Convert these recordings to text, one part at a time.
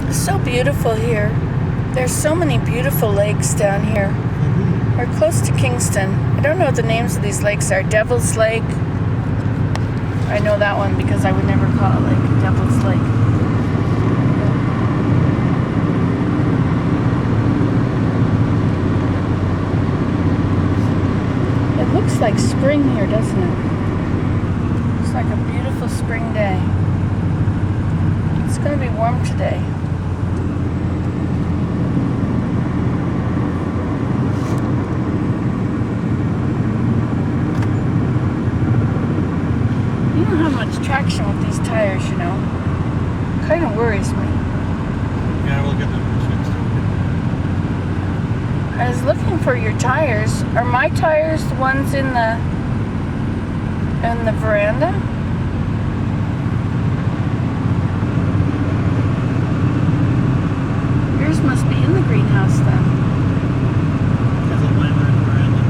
It's so beautiful here. There's so many beautiful lakes down here. We're close to Kingston. I don't know what the names of these lakes are. Devil's Lake. I know that one because I would never call it like Devil's Lake. It looks like spring here, doesn't it? It's like a beautiful spring day. It's going to be warm today. You don't have much traction with these tires, you know. Kind of worries me. Yeah, we'll get them fixed. I was looking for your tires. Are my tires the ones in the veranda? Yours must be in the greenhouse then. That's what mine are in the veranda.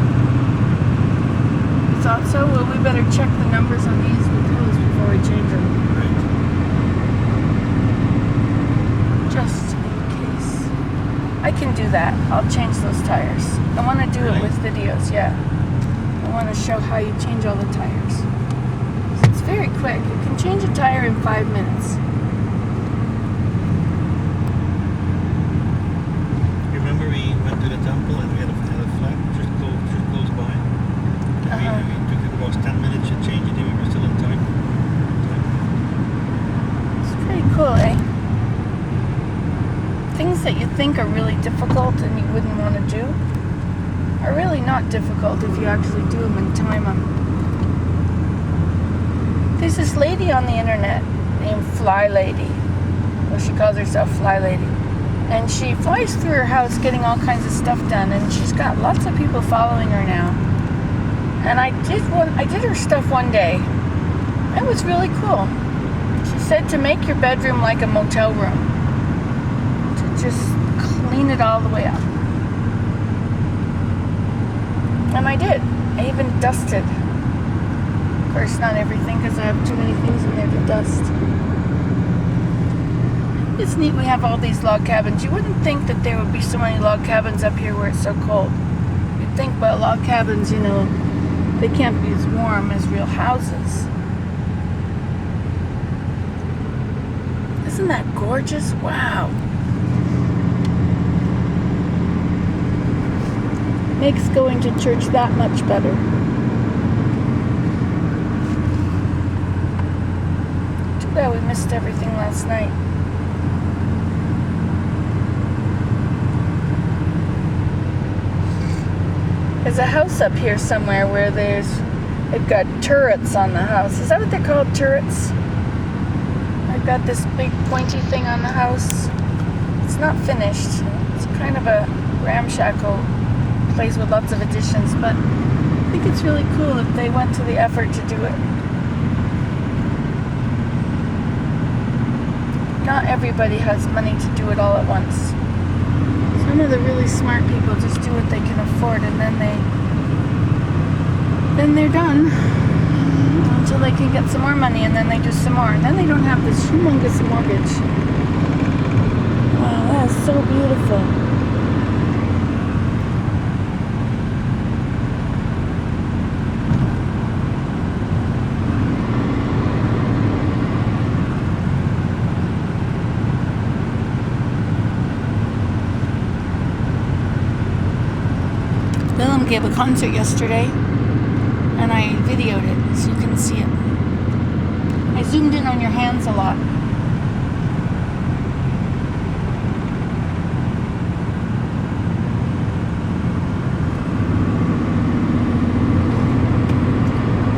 You thought so? Well, we better check the numbers on these with those before we change them. Right. Just in case. I can do that. I'll change those tires. I want to do it with videos, yeah. I want to show how you change all the tires. It's very quick. You can change a tire in 5 minutes. Remember we went to the temple and we had a flat just close by? And we took it about 10 minutes to change it and we were still in time. It's pretty cool, eh? Things that you think are really difficult and you wouldn't want to do are really not difficult if you actually do them and time them. There's this lady on the internet named Fly Lady. Well, she calls herself Fly Lady. And she flies through her house getting all kinds of stuff done, and she's got lots of people following her now. And I did her stuff one day. It was really cool. She said to make your bedroom like a motel room. To just clean it all the way up. And I did. I even dusted. Of course, not everything because I have too many things in there to dust. It's neat we have all these log cabins. You wouldn't think that there would be so many log cabins up here where it's so cold. You'd think, well, log cabins, you know, they can't be as warm as real houses. Isn't that gorgeous? Wow. Makes going to church that much better. Too bad we missed everything last night. There's a house up here somewhere where they've got turrets on the house. Is that what they're called, turrets? I've got this big pointy thing on the house. It's not finished. It's kind of a ramshackle place with lots of additions, but I think it's really cool that they went to the effort to do it. Not everybody has money to do it all at once. Some of the really smart people just do what they can afford, and then they're done until they can get some more money, and then they do some more, and then they don't have this humongous mortgage. Wow, that is so beautiful. Willem gave a concert yesterday, and I videoed it so you can see it. I zoomed in on your hands a lot.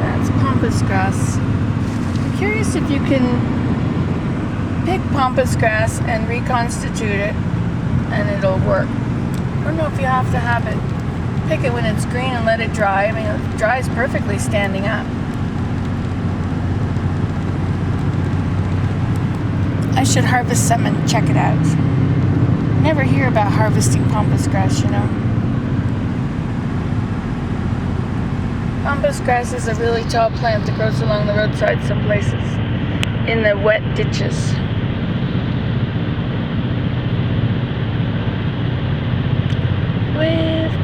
That's pampas grass. I'm curious if you can pick pampas grass and reconstitute it, and it'll work. I don't know if you have to have it. Pick it when it's green and let it dry. I mean, it dries perfectly standing up. I should harvest some and check it out. Never hear about harvesting pampas grass, you know. Pampas grass is a really tall plant that grows along the roadside some places, in the wet ditches.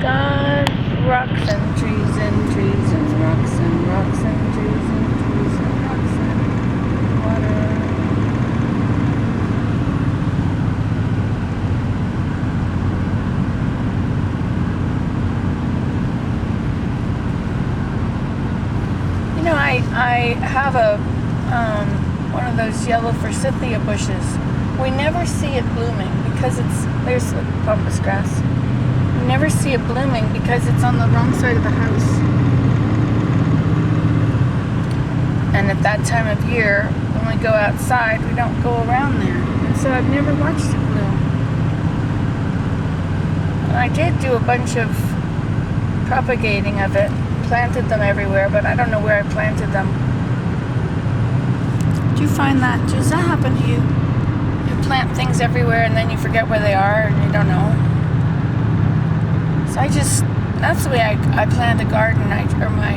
got rocks and trees and trees and rocks and rocks and trees and trees and rocks and water. You know, I have a one of those yellow forsythia bushes. We never see it blooming because there's the pampas grass. We never see it blooming because it's on the wrong side of the house. And at that time of year, when we go outside, we don't go around there. And so I've never watched it bloom. And I did do a bunch of propagating of it, planted them everywhere, but I don't know where I planted them. Do you find that? Does that happen to you? You plant things everywhere and then you forget where they are and you don't know? So that's the way I plan the garden, or my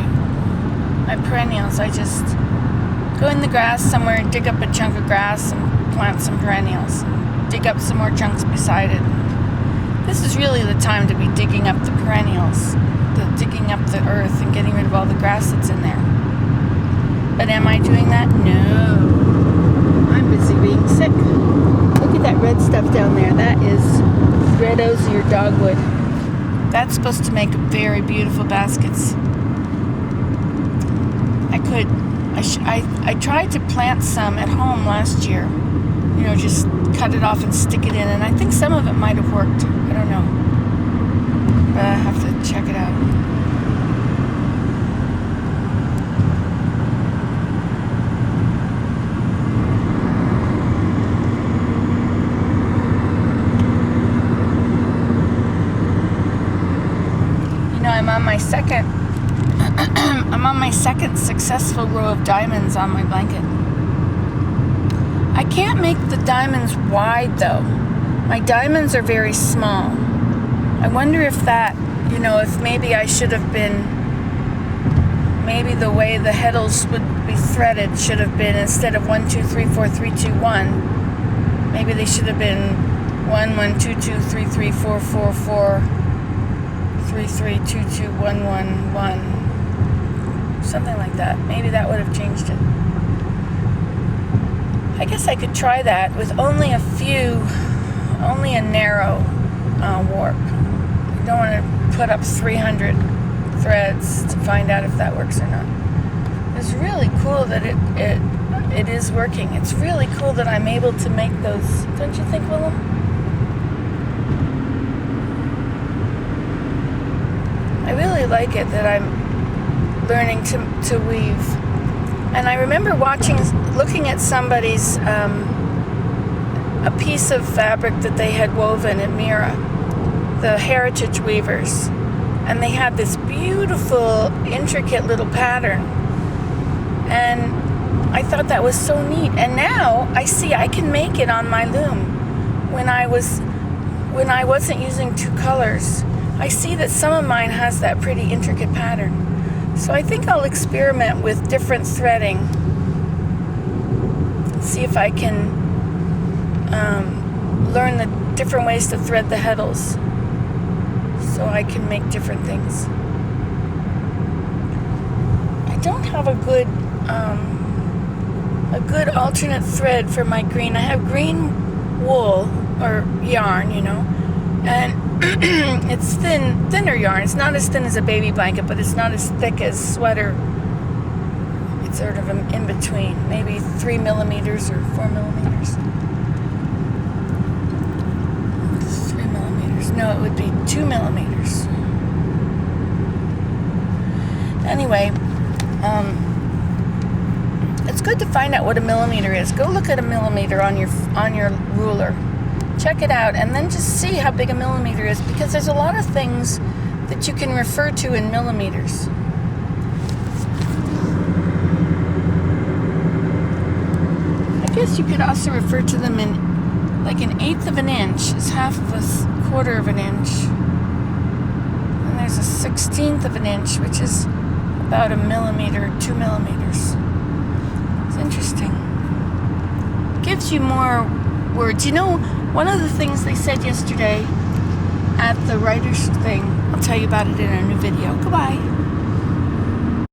perennials. I just go in the grass somewhere and dig up a chunk of grass and plant some perennials. Dig up some more chunks beside it. This is really the time to be digging up the perennials, digging up the earth and getting rid of all the grass that's in there. But am I doing that? No. I'm busy being sick. Look at that red stuff down there. That is red osier dogwood. That's supposed to make very beautiful baskets. I tried to plant some at home last year. You know, just cut it off and stick it in. And I think some of it might have worked. I don't know. But I have to check it out. I'm on my second successful row of diamonds on my blanket. I can't make the diamonds wide though. My diamonds are very small. I wonder if that, if maybe I should have been, maybe the way the heddles would be threaded should have been, instead of 1 2 3 4 3 2 1, maybe they should have been 1 1 2 2 3 3 4 4 4 3 3 2 2 1 1 1, something like that. Maybe that would have changed it. I guess I could try that with only a narrow warp. You don't want to put up 300 threads to find out if that works or not. It's really cool that it is working. It's really cool that I'm able to make those. Don't you think, Willem? I really like it that I'm learning to weave. And I remember looking at somebody's, a piece of fabric that they had woven at Mira, the Heritage Weavers. And they had this beautiful, intricate little pattern. And I thought that was so neat. And now I see I can make it on my loom. When I wasn't using two colors, I see that some of mine has that pretty intricate pattern. So I think I'll experiment with different threading. See if I can learn the different ways to thread the heddles, so I can make different things. I don't have a good alternate thread for my green. I have green wool or yarn, and it's thinner yarn. It's not as thin as a baby blanket, but it's not as thick as sweater. It's sort of in between, maybe 3 millimeters or 4 millimeters. 3 millimeters. No, it would be 2 millimeters. Anyway, it's good to find out what a millimeter is. Go look at a millimeter on your ruler. Check it out, and then just see how big a millimeter is, because there's a lot of things that you can refer to in millimeters. I guess you could also refer to them in, like, 1/8 of an inch is half of a 1/4 of an inch. And there's a 1/16 of an inch, which is about a millimeter, 2 millimeters. It's interesting. It gives you more words. One of the things they said yesterday at the writer's thing. I'll tell you about it in a new video. Goodbye.